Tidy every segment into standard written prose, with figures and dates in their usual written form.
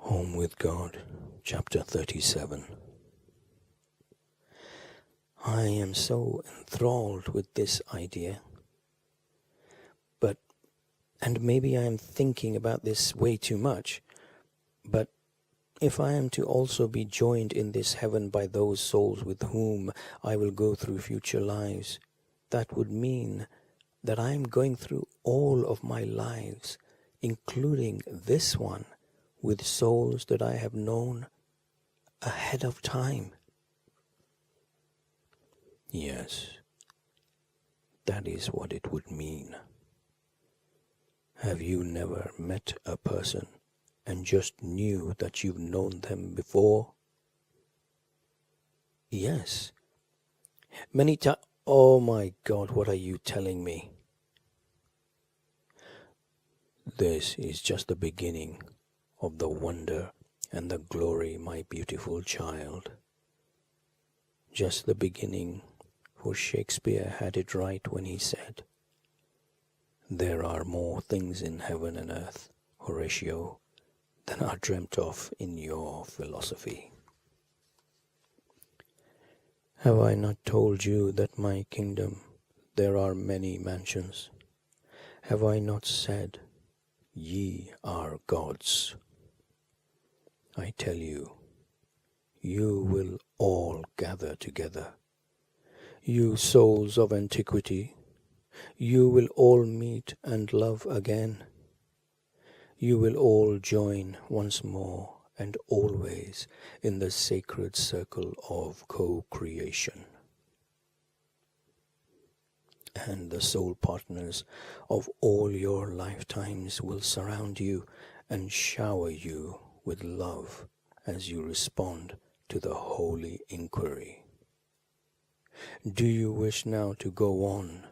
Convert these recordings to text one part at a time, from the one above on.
Home with God, Chapter 37. I am so enthralled with this idea, and maybe I am thinking about this way too much, but if I am to also be joined in this heaven by those souls with whom I will go through future lives, that would mean that I am going through all of my lives, including this one, with souls that I have known ahead of time. Yes, that is what it would mean. Have you never met a person and just knew that you've known them before? Yes. Many times. Oh my God, what are you telling me? This is just the beginning of the wonder and the glory, my beautiful child. Just the beginning, for Shakespeare had it right when he said, "There are more things in heaven and earth, Horatio, than are dreamt of in your philosophy." Have I not told you that my kingdom there are many mansions? Have I not said, ye are gods? I tell you, you will all gather together. You souls of antiquity, you will all meet and love again. You will all join once more and always in the sacred circle of co-creation. And the soul partners of all your lifetimes will surround you and shower you with love as you respond to the holy inquiry. Do you wish now to go on?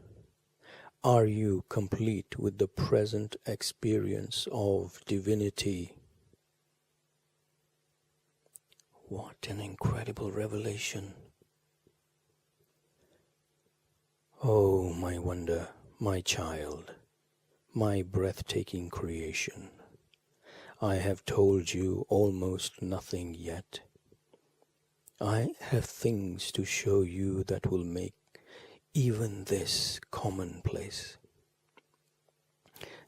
Are you complete with the present experience of divinity? What an incredible revelation. Oh, my wonder, my child, my breathtaking creation. I have told you almost nothing yet. I have things to show you that will make even this commonplace.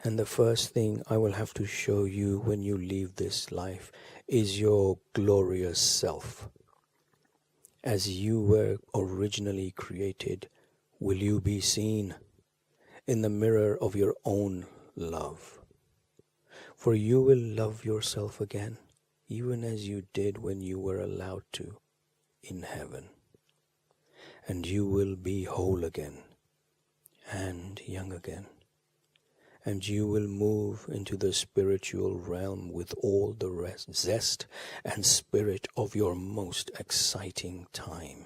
And the first thing I will have to show you when you leave this life is your glorious self. As you were originally created, will you be seen in the mirror of your own love? For you will love yourself again, even as you did when you were allowed to in heaven. And you will be whole again and young again. And you will move into the spiritual realm with all the zest and spirit of your most exciting time.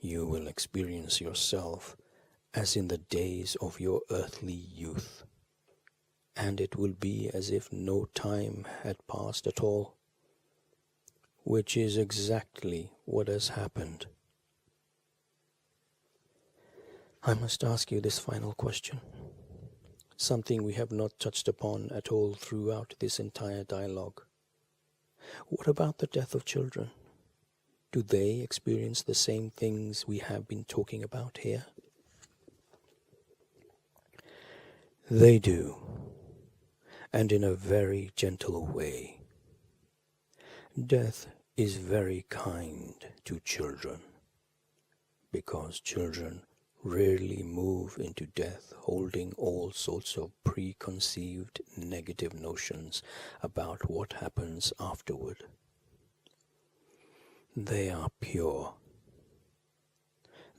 You will experience yourself as in the days of your earthly youth, and it will be as if no time had passed at all, which is exactly what has happened. I must ask you this final question, something we have not touched upon at all throughout this entire dialogue. What about the death of children? Do they experience the same things we have been talking about here? They do, and in a very gentle way. Death is very kind to children, because children rarely move into death holding all sorts of preconceived negative notions about what happens afterward. They are pure.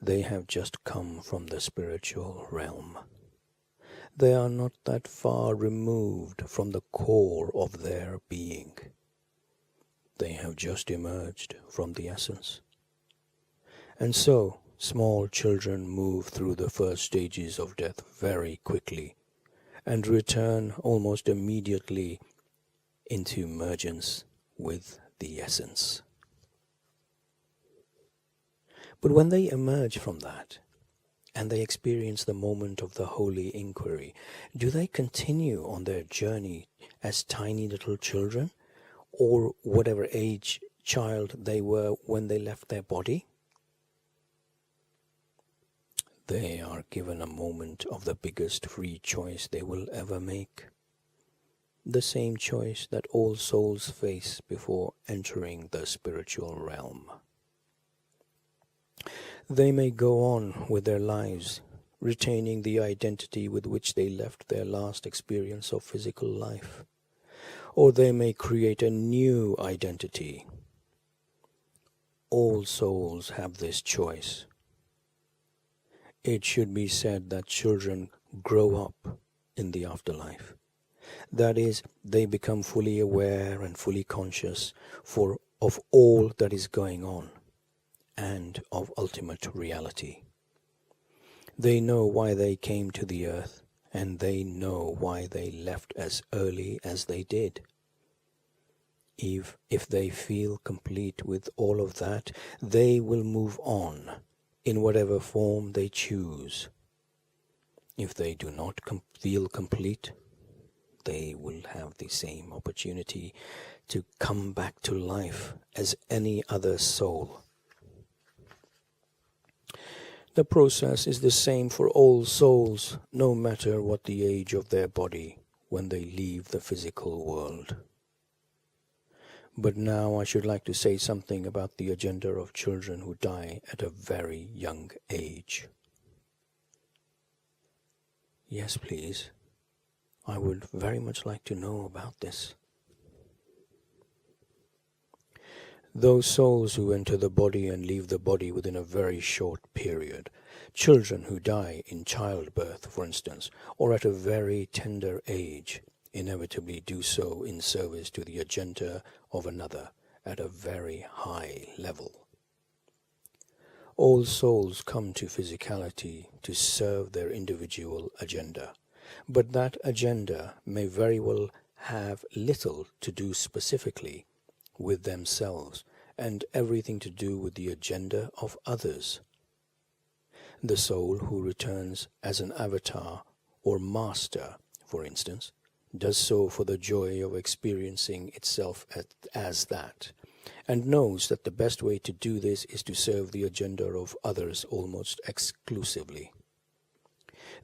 They have just come from the spiritual realm. They are not that far removed from the core of their being. They have just emerged from the essence. And so, small children move through the first stages of death very quickly and return almost immediately into emergence with the essence. But when they emerge from that and they experience the moment of the holy inquiry, do they continue on their journey as tiny little children, or whatever age child they were when they left their body? They are given a moment of the biggest free choice they will ever make. The same choice that all souls face before entering the spiritual realm. They may go on with their lives, retaining the identity with which they left their last experience of physical life, or they may create a new identity. All souls have this choice. It should be said that children grow up in the afterlife. That is, they become fully aware and fully conscious of all that is going on, and of ultimate reality. They know why they came to the earth, and they know why they left as early as they did. If they feel complete with all of that, they will move on in whatever form they choose. If they do not feel complete, they will have the same opportunity to come back to life as any other soul. The process is the same for all souls, no matter what the age of their body when they leave the physical world. But now I should like to say something about the agenda of children who die at a very young age. Yes, please. I would very much like to know about this. Those souls who enter the body and leave the body within a very short period, children who die in childbirth, for instance, or at a very tender age, inevitably do so in service to the agenda of another at a very high level. All souls come to physicality to serve their individual agenda, but that agenda may very well have little to do specifically with themselves and everything to do with the agenda of others. The soul who returns as an avatar or master, for instance, does so for the joy of experiencing itself as that, and knows that the best way to do this is to serve the agenda of others almost exclusively.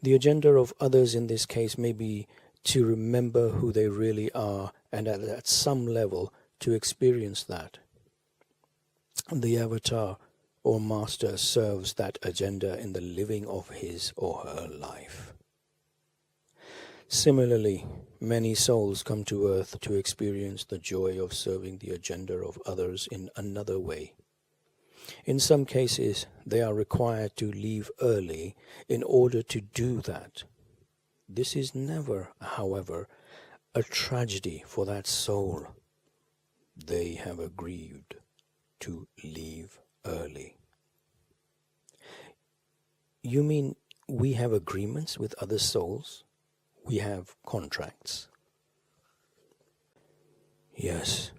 The agenda of others in this case may be to remember who they really are and at some level to experience that. The avatar or master serves that agenda in the living of his or her life. Similarly, many souls come to earth to experience the joy of serving the agenda of others in another way. In some cases, they are required to leave early in order to do that. This is never, however, a tragedy for that soul. They have agreed to leave early. You mean we have agreements with other souls? We have contracts? Yes.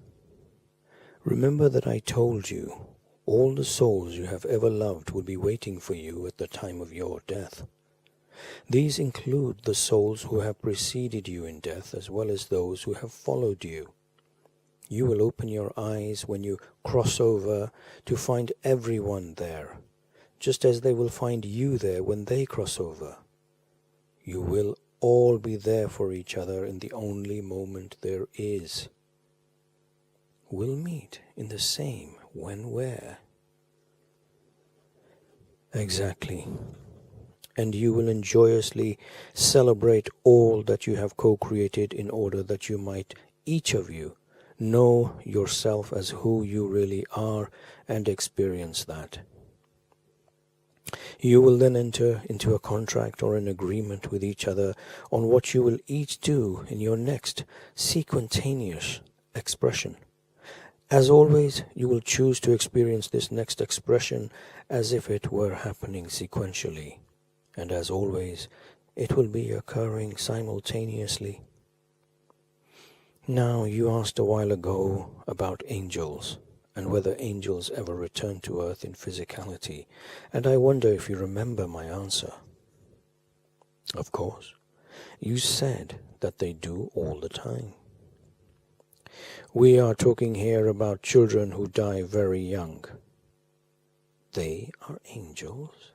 Remember that I told you all the souls you have ever loved will be waiting for you at the time of your death. These include the souls who have preceded you in death as well as those who have followed you. You will open your eyes when you cross over to find everyone there, just as they will find you there when they cross over. You will all be there for each other in the only moment there is. We'll meet in the same where. Exactly. And you will joyously celebrate all that you have co-created in order that you might, each of you, know yourself as who you really are and experience that. You will then enter into a contract or an agreement with each other on what you will each do in your next sequentaneous expression. As always, you will choose to experience this next expression as if it were happening sequentially, and as always, it will be occurring simultaneously. Now, you asked a while ago about angels. and whether angels ever return to earth in physicality, and I wonder if you remember my answer. Of course, you said that they do all the time. We are talking here about children who die very young. They are angels.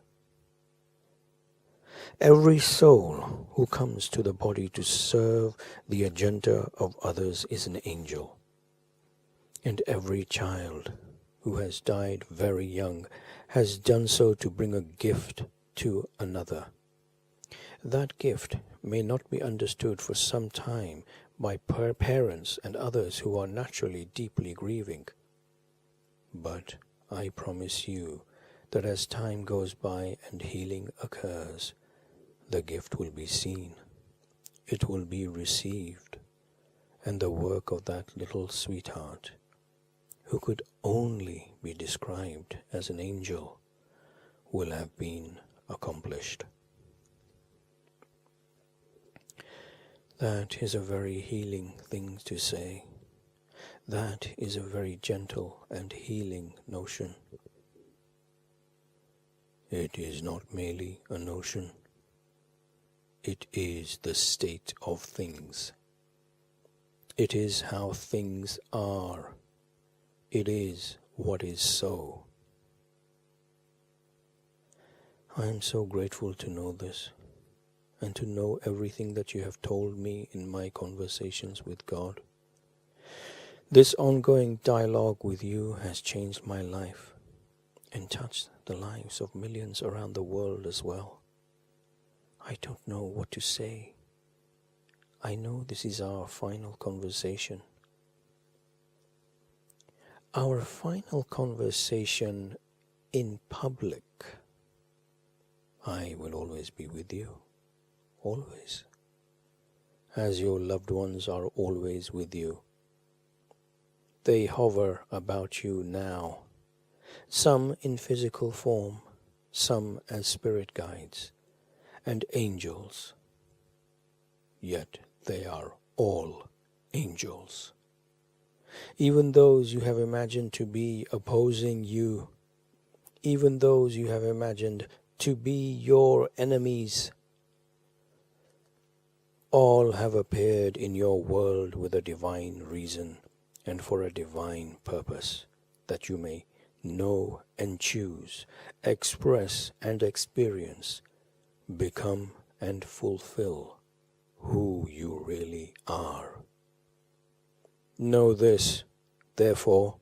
Every soul who comes to the body to serve the agenda of others is an angel. And every child who has died very young has done so to bring a gift to another. That gift may not be understood for some time by parents and others who are naturally deeply grieving. But I promise you that as time goes by and healing occurs, the gift will be seen, it will be received, and the work of that little sweetheart, who could only be described as an angel, will have been accomplished. That is a very healing thing to say. That is a very gentle and healing notion. It is not merely a notion. It is the state of things. It is how things are. It is what is so. I am so grateful to know this, and to know everything that you have told me in my conversations with God. This ongoing dialogue with you has changed my life and touched the lives of millions around the world as well. I don't know what to say. I know this is our final conversation. Our final conversation in public. I will always be with you. Always. As your loved ones are always with you. They hover about you now, some in physical form, some as spirit guides and angels. Yet they are all angels. Even those you have imagined to be opposing you, even those you have imagined to be your enemies, all have appeared in your world with a divine reason and for a divine purpose, that you may know and choose, express and experience, become and fulfill who you really are. Know this, therefore,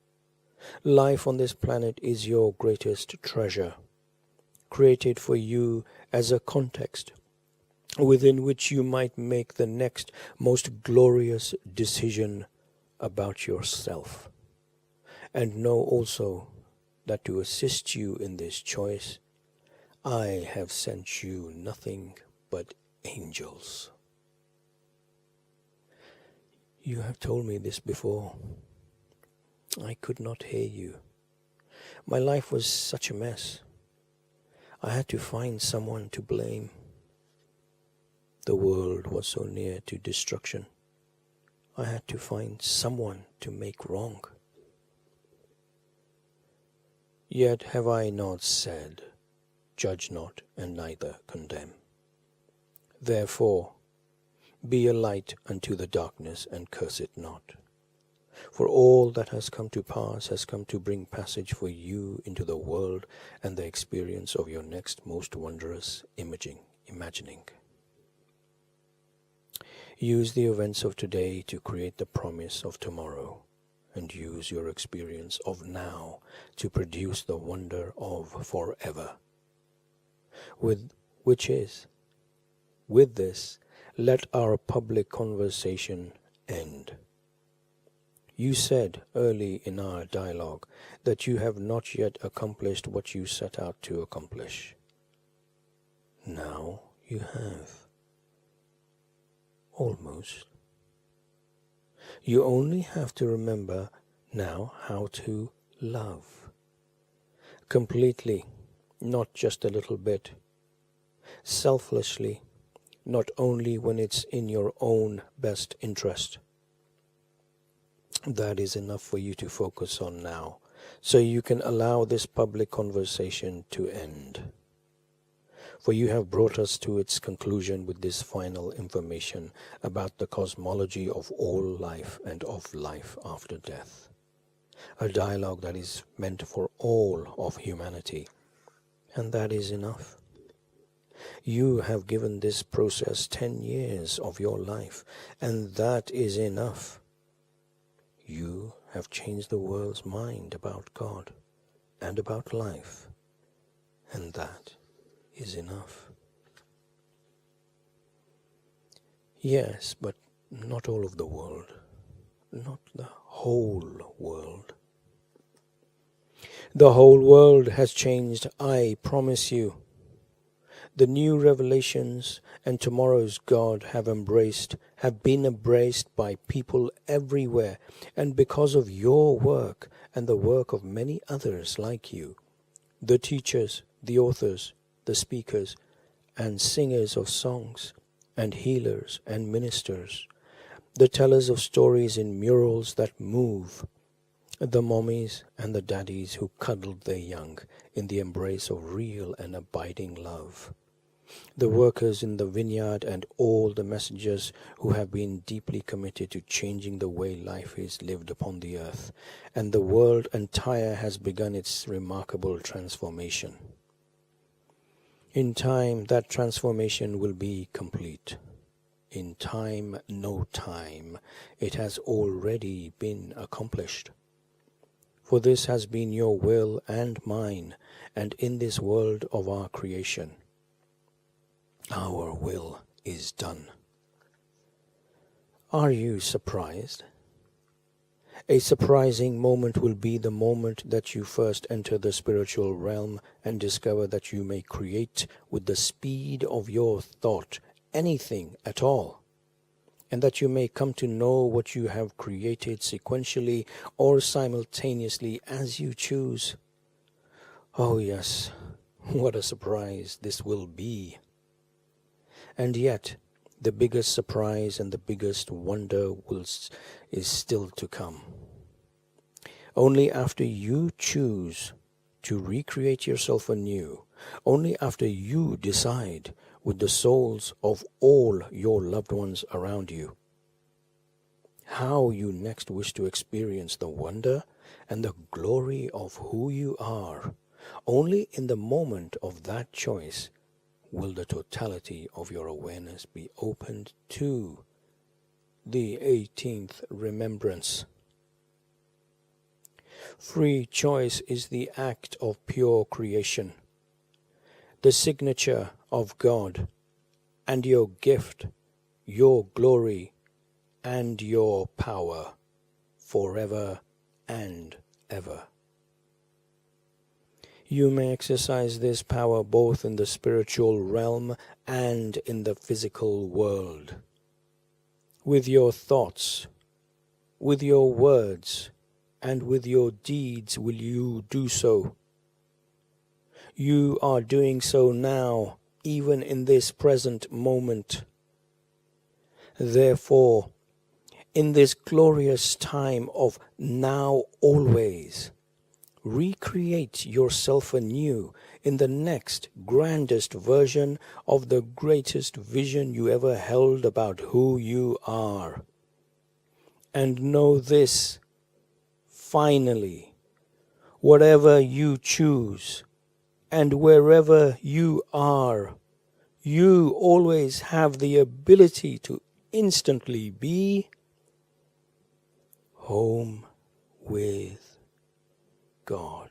life on this planet is your greatest treasure, created for you as a context within which you might make the next most glorious decision about yourself. And know also that to assist you in this choice, I have sent you nothing but angels. You have told me this before. I could not hear you. My life was such a mess. I had to find someone to blame. The world was so near to destruction. I had to find someone to make wrong. Yet have I not said, judge not and neither condemn. Therefore, be a light unto the darkness and curse it not. For all that has come to pass has come to bring passage for you into the world and the experience of your next most wondrous imagining. Use the events of today to create the promise of tomorrow, and use your experience of now to produce the wonder of forever. With this, let our public conversation end. You said early in our dialogue that you have not yet accomplished what you set out to accomplish. Now you have. Almost. You only have to remember now how to love. Completely, not just a little bit. Selflessly, not only when it's in your own best interest. That is enough for you to focus on now, so you can allow this public conversation to end. For you have brought us to its conclusion with this final information about the cosmology of all life and of life after death. A dialogue that is meant for all of humanity, and that is enough. You have given this process 10 years of your life, and that is enough. You have changed the world's mind about God and about life, and that is enough. Yes, but not all of the world, not the whole world. The whole world has changed, I promise you. The new revelations and tomorrow's God have been embraced by people everywhere, and because of your work and the work of many others like you, the teachers, the authors, the speakers, and singers of songs, and healers and ministers, the tellers of stories in murals that move, the mommies and the daddies who cuddled their young in the embrace of real and abiding love, the workers in the vineyard and all the messengers who have been deeply committed to changing the way life is lived upon the earth, and the world entire has begun its remarkable transformation. In time, that transformation will be complete. In time, no time, it has already been accomplished. For this has been your will and mine, and in this world of our creation, our will is done. Are you surprised? A surprising moment will be the moment that you first enter the spiritual realm and discover that you may create with the speed of your thought anything at all, and that you may come to know what you have created sequentially or simultaneously as you choose. Oh yes, what a surprise this will be. And yet, the biggest surprise and the biggest wonder is still to come. Only after you choose to recreate yourself anew, only after you decide with the souls of all your loved ones around you how you next wish to experience the wonder and the glory of who you are, only in the moment of that choice will the totality of your awareness be opened to the 18th remembrance. Free choice is the act of pure creation, the signature of God, and your gift, your glory, and your power, forever and ever. You may exercise this power both in the spiritual realm and in the physical world. With your thoughts, with your words, and with your deeds will you do so. You are doing so now, even in this present moment. Therefore, in this glorious time of now always, recreate yourself anew in the next grandest version of the greatest vision you ever held about who you are. And know this, finally, whatever you choose and wherever you are, you always have the ability to instantly be home with God.